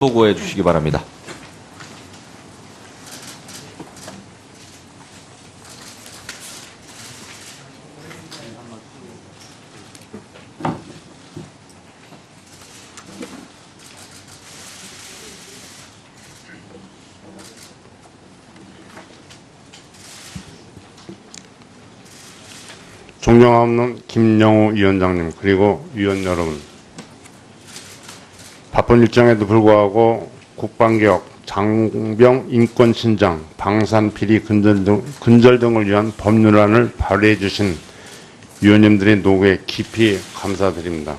보고해 주시기 바랍니다. 존경하는 김영우 위원장님, 그리고 위원 여러분, 바쁜 일정에도 불구하고 국방개혁, 장병 인권신장, 방산비리 근절 등을 위한 법률안을 발의해 주신 위원님들의 노고에 깊이 감사드립니다.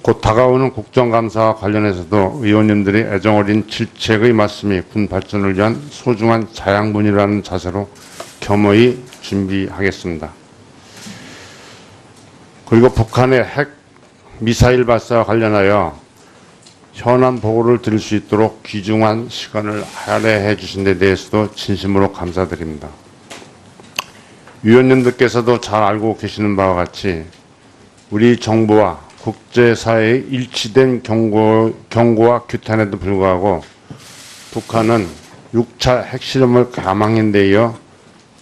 곧 다가오는 국정감사와 관련해서도 의원님들의 애정어린 질책의 말씀이 군 발전을 위한 소중한 자양분이라는 자세로 겸허히 준비하겠습니다. 그리고 북한의 핵 미사일 발사와 관련하여 현안 보고를 드릴 수 있도록 귀중한 시간을 할애해 주신 데 대해서도 진심으로 감사드립니다. 위원님들께서도 잘 알고 계시는 바와 같이 우리 정부와 국제사회의 일치된 경고와 규탄에도 불구하고 북한은 6차 핵실험을 감행한 데 이어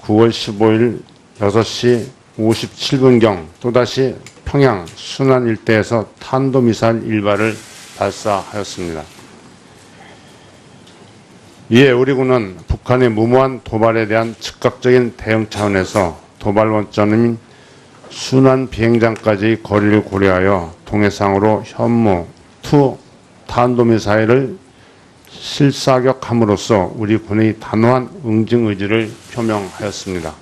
9월 15일 6시 57분경 또다시 평양 순안 일대에서 탄도미사일 일발을 발사하였습니다. 이에 우리 군은 북한의 무모한 도발에 대한 즉각적인 대응 차원에서 도발 원점인 순안 비행장까지의 거리를 고려하여 동해상으로 현무2 탄도미사일을 실사격함으로써 우리 군의 단호한 응징 의지를 표명하였습니다.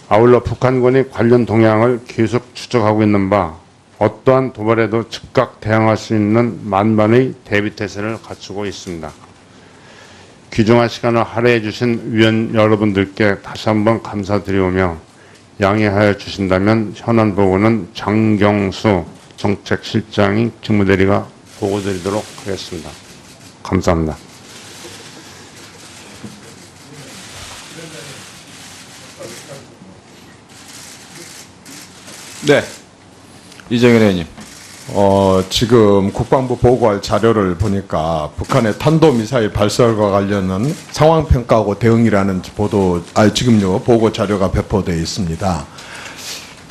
아울러 북한군이 관련 동향을 계속 추적하고 있는 바 어떠한 도발에도 즉각 대응할 수 있는 만반의 대비태세를 갖추고 있습니다. 귀중한 시간을 할애해 주신 위원 여러분들께 다시 한번 감사드리오며 양해하여 주신다면 현안 보고는 장경수 정책실장이 직무대리가 보고드리도록 하겠습니다. 감사합니다. 네, 이정현 의원님. 지금 국방부 보고할 자료를 보니까 북한의 탄도미사일 발사과 관련한 상황평가하고 대응이라는 지금요 보고 자료가 배포되어 있습니다.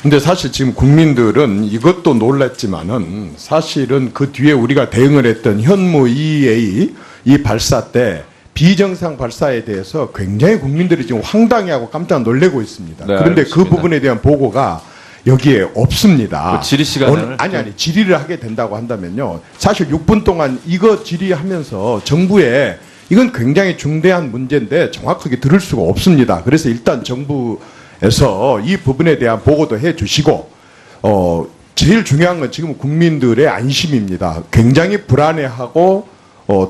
근데 사실 지금 국민들은 이것도 놀랐지만은 사실은 그 뒤에 우리가 대응을 했던 현무2의 이 발사 때 비정상 발사에 대해서 굉장히 국민들이 지금 황당해하고 깜짝 놀라고 있습니다. 네, 그런데 알겠습니다. 그 부분에 대한 보고가 여기에 없습니다. 질의 시간을 아니 질의를 하게 된다고 한다면요. 사실 6분 동안 이거 질의하면서 정부에 이건 굉장히 중대한 문제인데 정확하게 들을 수가 없습니다. 그래서 일단 정부에서 이 부분에 대한 보고도 해 주시고 제일 중요한 건 지금 국민들의 안심입니다. 굉장히 불안해하고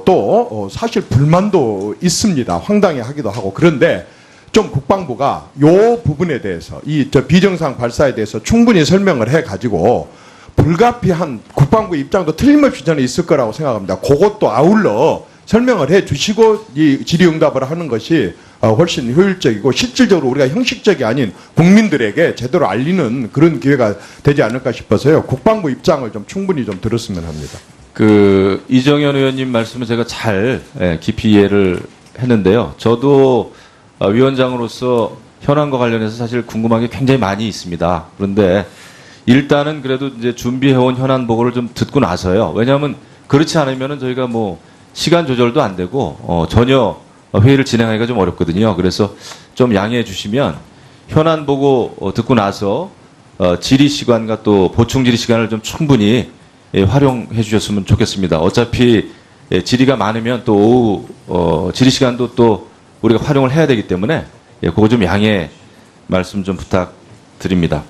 또 사실 불만도 있습니다. 황당해하기도 하고. 그런데 좀 국방부가 요 부분에 대해서 저 비정상 발사에 대해서 충분히 설명을 해가지고 불가피한 국방부 입장도 틀림없이 저는 있을 거라고 생각합니다. 그것도 아울러 설명을 해주시고 이 질의응답을 하는 것이 훨씬 효율적이고 실질적으로 우리가 형식적이 아닌 국민들에게 제대로 알리는 그런 기회가 되지 않을까 싶어서요. 국방부 입장을 좀 충분히 좀 들었으면 합니다. 이정현 의원님 말씀을 제가 잘 깊이 이해를 했는데요. 저도 위원장으로서 현안과 관련해서 사실 궁금한 게 굉장히 많이 있습니다. 그런데 일단은 그래도 이제 준비해온 현안 보고를 좀 듣고 나서요. 왜냐하면 그렇지 않으면은 저희가 뭐 시간 조절도 안 되고 전혀 회의를 진행하기가 좀 어렵거든요. 그래서 좀 양해해 주시면 현안 보고 듣고 나서 질의 시간과 또 보충 질의 시간을 좀 충분히 활용해 주셨으면 좋겠습니다. 어차피 질의가 많으면 또 오후 질의 시간도 또 우리가 활용을 해야 되기 때문에 그거 좀 양해 말씀 좀 부탁드립니다.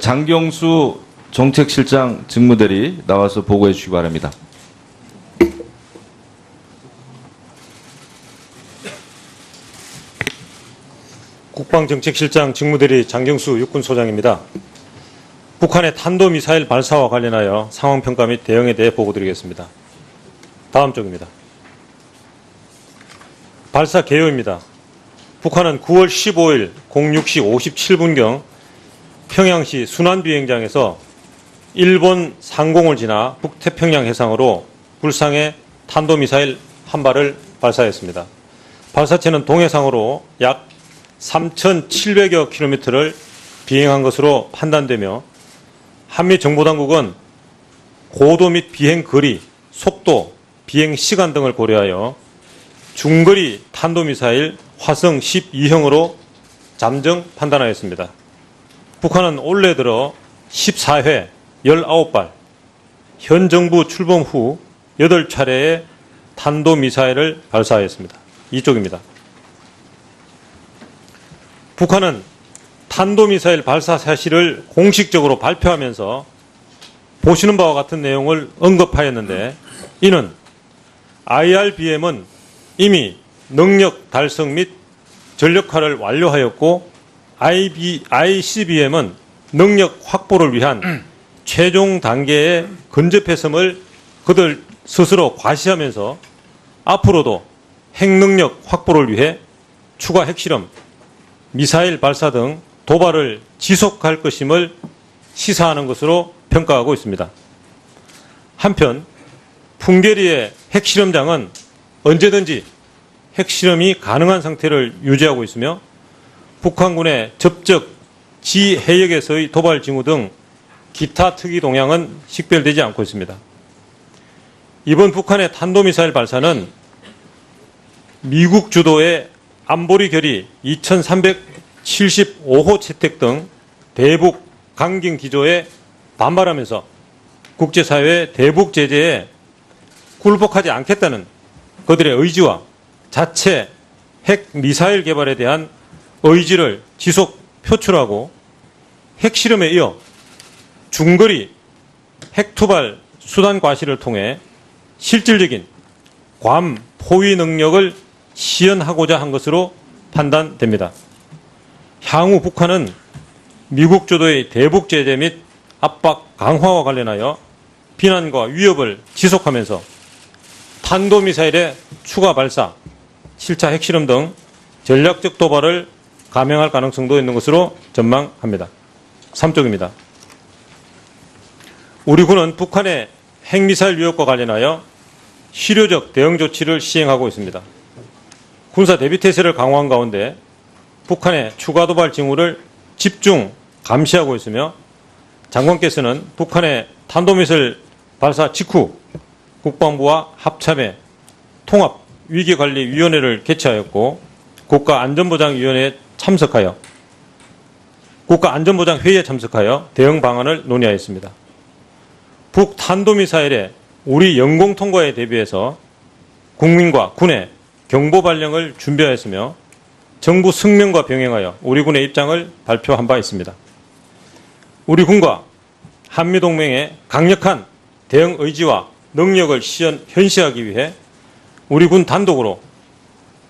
장경수 정책실장 직무대리 나와서 보고해 주시기 바랍니다. 국방정책실장 직무대리 장경수 육군소장입니다. 북한의 탄도미사일 발사와 관련하여 상황평가 및 대응에 대해 보고드리겠습니다. 다음 쪽입니다. 발사 개요입니다. 북한은 9월 15일 06시 57분경 평양시 순안비행장에서 일본 상공을 지나 북태평양 해상으로 불상에 탄도미사일 한 발을 발사했습니다. 발사체는 동해상으로 약 3,700여 킬로미터를 비행한 것으로 판단되며 한미 정보당국은 고도 및 비행 거리, 속도, 비행 시간 등을 고려하여 중거리 탄도미사일 화성 12형으로 잠정 판단하였습니다. 북한은 올해 들어 14회 19발, 현 정부 출범 후 8차례의 탄도미사일을 발사하였습니다. 이쪽입니다. 북한은 탄도미사일 발사 사실을 공식적으로 발표하면서 보시는 바와 같은 내용을 언급하였는데, 이는 IRBM은 이미 능력 달성 및 전력화를 완료하였고 ICBM은 능력 확보를 위한 최종 단계에 근접했음을 그들 스스로 과시하면서 앞으로도 핵능력 확보를 위해 추가 핵실험, 미사일 발사 등 도발을 지속할 것임을 시사하는 것으로 평가하고 있습니다. 한편 풍계리의 핵실험장은 언제든지 핵실험이 가능한 상태를 유지하고 있으며 북한군의 접적, 지해역에서의 도발 징후 등 기타 특이 동향은 식별되지 않고 있습니다. 이번 북한의 탄도미사일 발사는 미국 주도의 안보리 결의 2375호 채택 등 대북 강경 기조에 반발하면서 국제사회의 대북 제재에 굴복하지 않겠다는 그들의 의지와 자체 핵 미사일 개발에 대한 의지를 지속 표출하고 핵실험에 이어 중거리 핵투발 수단 과시를 통해 실질적인 괌 포위 능력을 시연하고자 한 것으로 판단됩니다. 향후 북한은 미국 주도의 대북 제재 및 압박 강화와 관련하여 비난과 위협을 지속하면서 탄도미사일의 추가 발사, 7차 핵실험 등 전략적 도발을 감행할 가능성도 있는 것으로 전망합니다. 3쪽입니다. 우리 군은 북한의 핵미사일 위협과 관련하여 실효적 대응 조치를 시행하고 있습니다. 군사 대비태세를 강화한 가운데 북한의 추가 도발 징후를 집중 감시하고 있으며 장관께서는 북한의 탄도미사일 발사 직후 국방부와 합참의 통합위기관리위원회를 개최하였고 국가안전보장회의에 참석하여 대응 방안을 논의하였습니다. 북탄도미사일의 우리 영공 통과에 대비해서 국민과 군의 경보 발령을 준비하였으며 정부 성명과 병행하여 우리 군의 입장을 발표한 바 있습니다. 우리 군과 한미동맹의 강력한 대응 의지와 능력을 현시하기 위해 우리 군 단독으로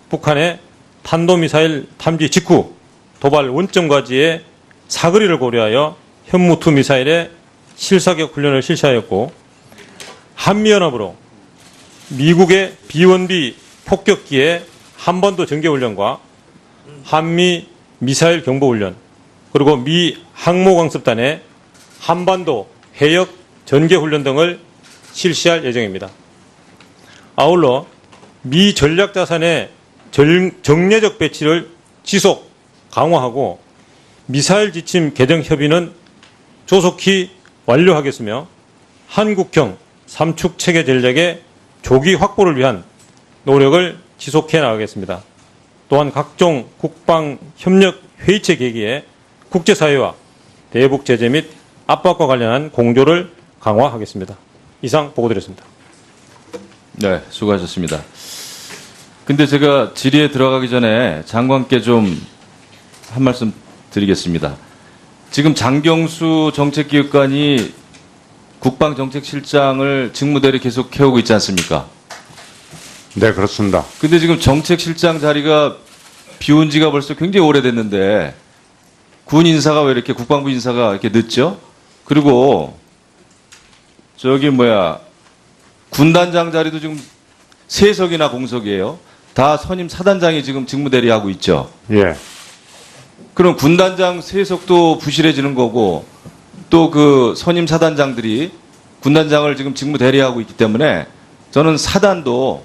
북한의 탄도미사일 탐지 직후 도발 원점까지의 사거리를 고려하여 현무2 미사일의 실사격 훈련을 실시하였고 한미연합으로 미국의 B-1B 폭격기의 한반도 전개훈련과 한미 미사일 경보훈련 그리고 미 항모강습단의 한반도 해역 전개훈련 등을 실시할 예정입니다. 아울러 미 전략자산의 정례적 배치를 지속 강화하고 미사일 지침 개정 협의는 조속히 완료하겠으며 한국형 삼축 체계 전략의 조기 확보를 위한 노력을 지속해 나가겠습니다. 또한 각종 국방 협력 회의체 계기에 국제사회와 대북 제재 및 압박과 관련한 공조를 강화하겠습니다. 이상 보고드렸습니다. 네, 수고하셨습니다. 근데 제가 질의에 들어가기 전에 장관께 좀 한 말씀 드리겠습니다. 지금 장경수 정책기획관이 국방정책실장을 직무대리 계속 해오고 있지 않습니까? 네, 그렇습니다. 근데 지금 정책실장 자리가 비운 지가 벌써 굉장히 오래됐는데 군 인사가 왜 이렇게 국방부 인사가 이렇게 늦죠? 그리고 군단장 자리도 지금 3석이나 공석이에요. 다 선임 사단장이 지금 직무대리하고 있죠. 예. 그럼 군단장 3석도 부실해지는 거고 또 그 선임 사단장들이 군단장을 지금 직무 대리하고 있기 때문에 저는 사단도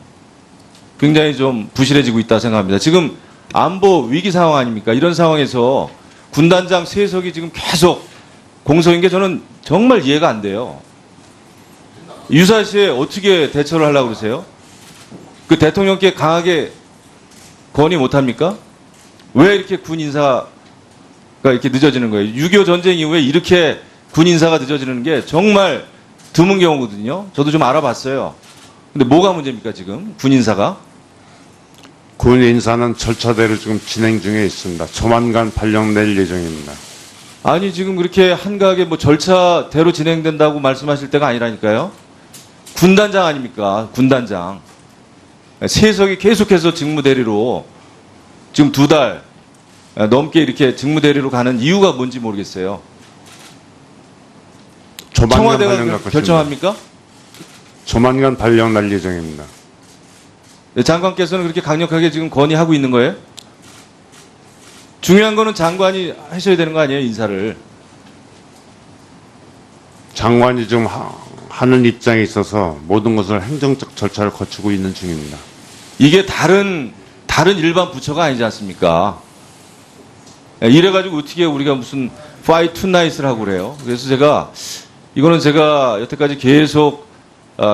굉장히 좀 부실해지고 있다 생각합니다. 지금 안보 위기 상황 아닙니까? 이런 상황에서 군단장 세석이 지금 계속 공석인 게 저는 정말 이해가 안 돼요. 유사시에 어떻게 대처를 하려고 그러세요? 그 대통령께 강하게 건의 못합니까? 왜 이렇게 군 인사가 이렇게 늦어지는 거예요? 6.25 전쟁 이후에 이렇게 군 인사가 늦어지는 게 정말 드문 경우거든요. 저도 좀 알아봤어요. 근데 뭐가 문제입니까, 지금? 군 인사가? 군 인사는 절차대로 지금 진행 중에 있습니다. 조만간 발령될 예정입니다. 아니, 지금 그렇게 한가하게 뭐 절차대로 진행된다고 말씀하실 때가 아니라니까요. 군단장 아닙니까? 군단장. 세석이 계속해서 직무대리로 지금 2달 넘게 이렇게 직무대리로 가는 이유가 뭔지 모르겠어요. 조만간 청와대가 발령 날 것입니다. 결정합니까? 조만간 발령 날 예정입니다. 장관께서는 그렇게 강력하게 지금 건의하고 있는 거예요? 중요한 거는 장관이 하셔야 되는 거 아니에요, 인사를. 장관이 지금 하는 입장에 있어서 모든 것을 행정적 절차를 거치고 있는 중입니다. 이게 다른 일반 부처가 아니지 않습니까? 이래가지고 어떻게 우리가 무슨 fight tonight을 하고 그래요. 그래서 이거는 제가 여태까지 계속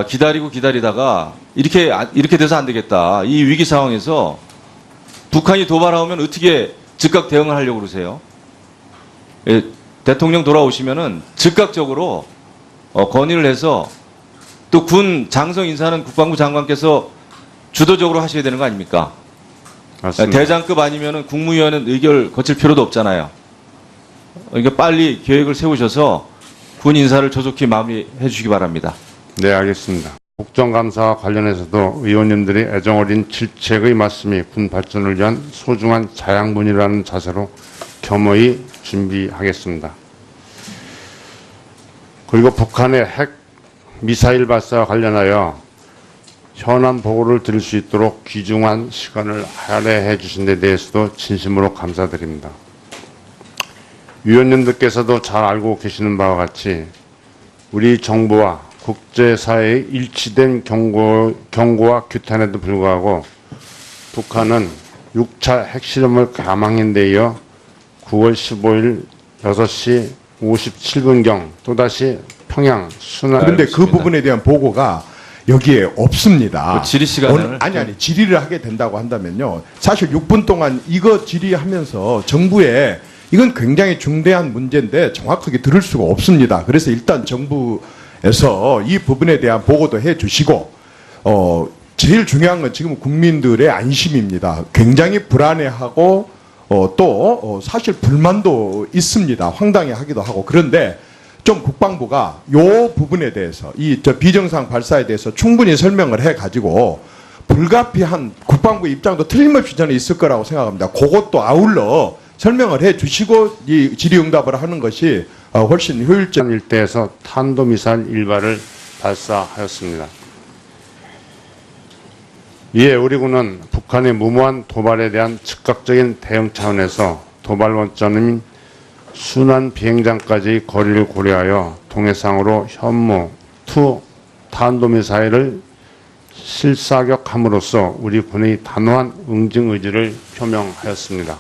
기다리다가 이렇게 돼서 안 되겠다. 이 위기 상황에서 북한이 도발하면 어떻게 즉각 대응을 하려고 그러세요? 예, 대통령 돌아오시면은 즉각적으로 건의를 해서 또 군 장성 인사는 국방부 장관께서 주도적으로 하셔야 되는 거 아닙니까? 맞습니다. 대장급 아니면은 국무위원은 의결 거칠 필요도 없잖아요. 그러니까 빨리 계획을 세우셔서 군 인사를 조속히 마무리해 주시기 바랍니다. 네, 알겠습니다. 국정감사와 관련해서도 의원님들이 애정어린 질책의 말씀이 군 발전을 위한 소중한 자양분이라는 자세로 겸허히 준비하겠습니다. 그리고 북한의 핵 미사일 발사와 관련하여 현안 보고를 드릴 수 있도록 귀중한 시간을 할애해 주신 데 대해서도 진심으로 감사드립니다. 위원님들께서도 잘 알고 계시는 바와 같이 우리 정부와 국제사회의 일치된 경고와 규탄에도 불구하고 북한은 6차 핵실험을 감행한 데 이어 9월 15일 6시 57분경 또다시 평양 순환. 그런데 그 부분에 대한 보고가 여기에 없습니다. 뭐 질의 시간을 아니 질의를 하게 된다고 한다면요. 사실 6분 동안 이거 질의하면서 정부에 이건 굉장히 중대한 문제인데 정확하게 들을 수가 없습니다. 그래서 일단 정부에서 이 부분에 대한 보고도 해 주시고 제일 중요한 건 지금 국민들의 안심입니다. 굉장히 불안해하고 또 사실 불만도 있습니다. 황당해하기도 하고. 그런데 좀 국방부가 요 부분에 대해서 저 비정상 발사에 대해서 충분히 설명을 해가지고 불가피한 국방부 입장도 틀림없이 저는 있을 거라고 생각합니다. 그것도 아울러 설명을 해주시고 이 질의응답을 하는 것이 훨씬 효율적. 일대에서 탄도미사일 일발을 발사하였습니다. 이에 우리 군은 북한의 무모한 도발에 대한 즉각적인 대응 차원에서 도발 원점인 순환 비행장까지의 거리를 고려하여 동해상으로 현무 투 탄도미사일을 실사격함으로써 우리 군의 단호한 응징 의지를 표명하였습니다.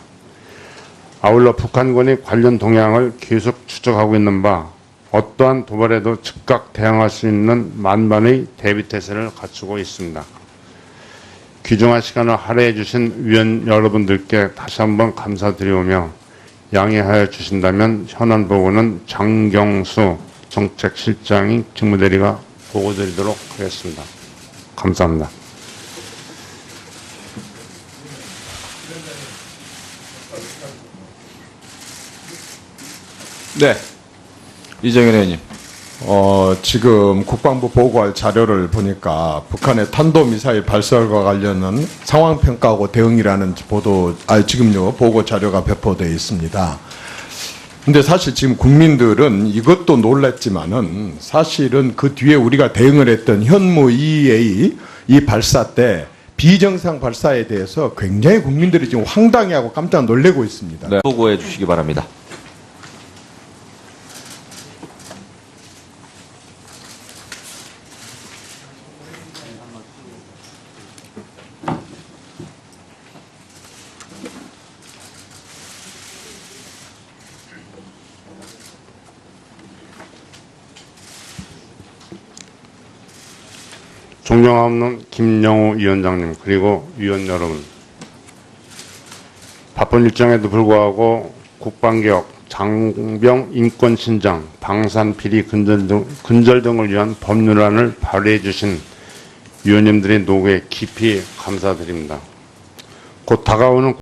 아울러 북한군이 관련 동향을 계속 추적하고 있는 바 어떠한 도발에도 즉각 대응할 수 있는 만반의 대비태세를 갖추고 있습니다. 귀중한 시간을 할애해 주신 위원 여러분들께 다시 한번 감사드리오며 양해하여 주신다면 현안 보고는 장경수 정책실장이 직무대리가 보고드리도록 하겠습니다. 감사합니다. 네. 이정현 의원님. 지금 국방부 보고할 자료를 보니까 북한의 탄도미사일 발사과 관련은 상황평가하고 대응이라는 지금요 보고 자료가 배포되어 있습니다. 근데 사실 지금 국민들은 이것도 놀랐지만은 사실은 그 뒤에 우리가 대응을 했던 현무 2의 이 발사 때 비정상 발사에 대해서 굉장히 국민들이 지금 황당해하고 깜짝 놀라고 있습니다. 네. 보고해 주시기 바랍니다. 존경하는 김영우 위원장님, 그리고 위원 여러분, 바쁜 일정에도 불구하고 국방개혁, 장병 인권 신장, 방산 비리 근절 등을 위한 법률안을 발의해 주신 위원님들의 노고에 깊이 감사드립니다. 곧 다가오는